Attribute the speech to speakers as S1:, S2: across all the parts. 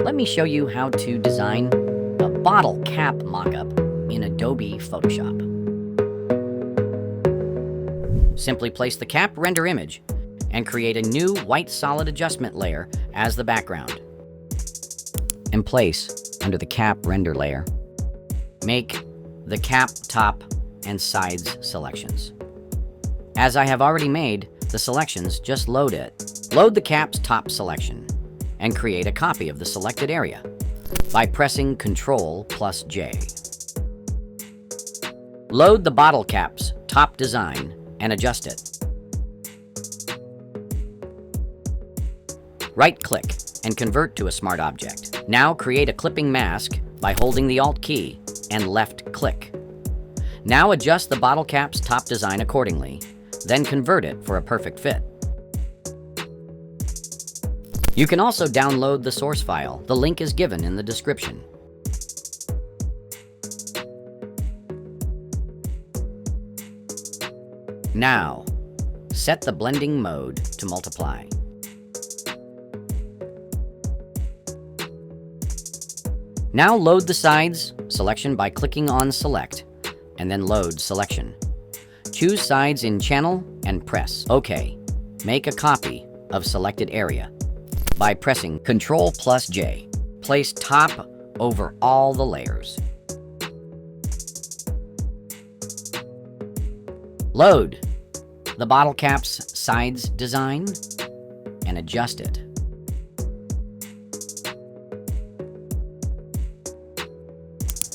S1: Let me show you how to design a bottle cap mock-up in Adobe Photoshop. Simply place the cap render image and create a new white solid adjustment layer as the background. And place under the cap render layer. Make the cap top and sides selections. As I have already made the selections, just load it. Load the cap's top selection and create a copy of the selected area by pressing Ctrl+J. Load the bottle cap's top design and adjust it. Right-click and convert to a smart object. Now create a clipping mask by holding the Alt key and left-click. Now adjust the bottle cap's top design accordingly, then convert it for a perfect fit. You can also download the source file. The link is given in the description. Now, set the blending mode to multiply. Now load the sides selection by clicking on Select, and then Load Selection. Choose Sides in Channel and press OK. Make a copy of selected area by pressing Ctrl+J. Place top over all the layers. Load the bottle cap's sides design and adjust it.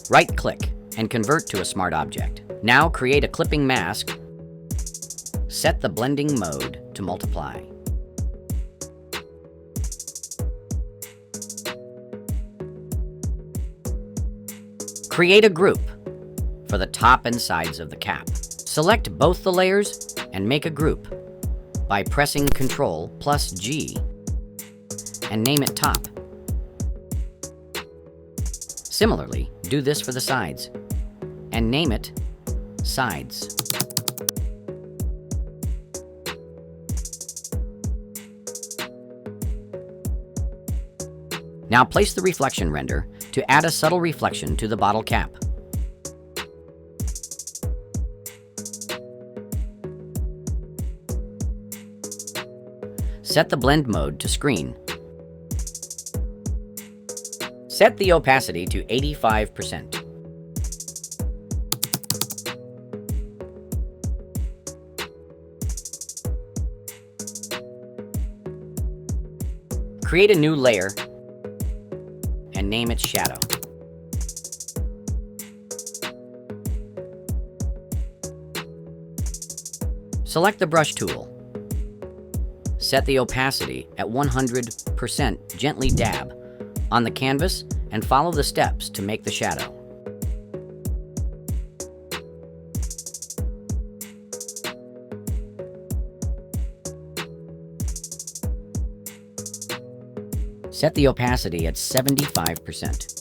S1: Right-click and convert to a smart object. Now create a clipping mask. Set the blending mode to multiply. Create a group for the top and sides of the cap. Select both the layers and make a group by pressing Ctrl+G and name it Top. Similarly, do this for the sides and name it Sides. Now place the reflection render to add a subtle reflection to the bottle cap. Set the blend mode to screen. Set the opacity to 85%. Create a new layer and name it Shadow. Select the brush tool. Set the opacity at 100%, gently dab on the canvas and follow the steps to make the shadow. Set the opacity at 75%.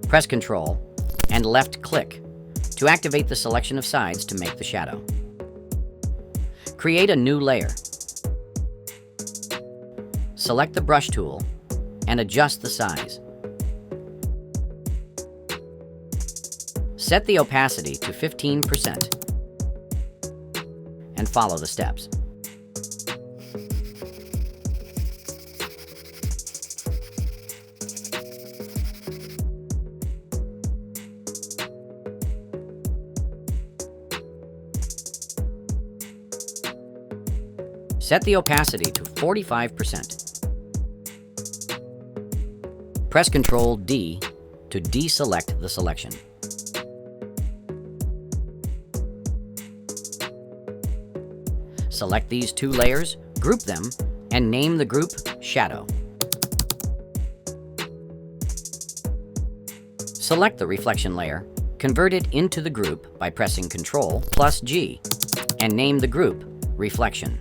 S1: Press Ctrl and left-click to activate the selection of sides to make the shadow. Create a new layer. Select the brush tool and adjust the size. Set the opacity to 15% and follow the steps. Set the opacity to 45%. Press Ctrl+D to deselect the selection. Select these two layers, group them, and name the group Shadow. Select the reflection layer, convert it into the group by pressing Ctrl+G, and name the group Reflection.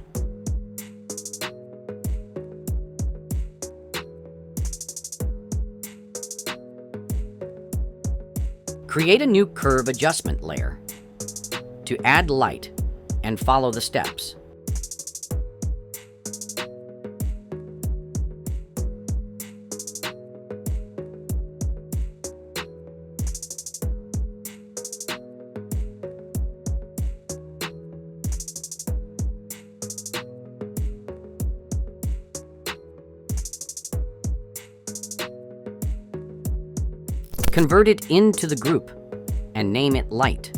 S1: Create a new curve adjustment layer to add light and follow the steps. Convert it into the group and name it Light.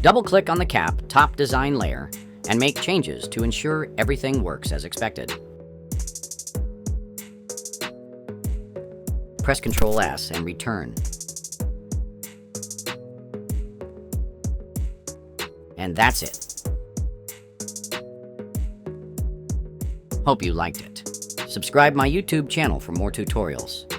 S1: Double-click on the cap top design layer and make changes to ensure everything works as expected. Press Ctrl S and return. And that's it. Hope you liked it. Subscribe my YouTube channel for more tutorials.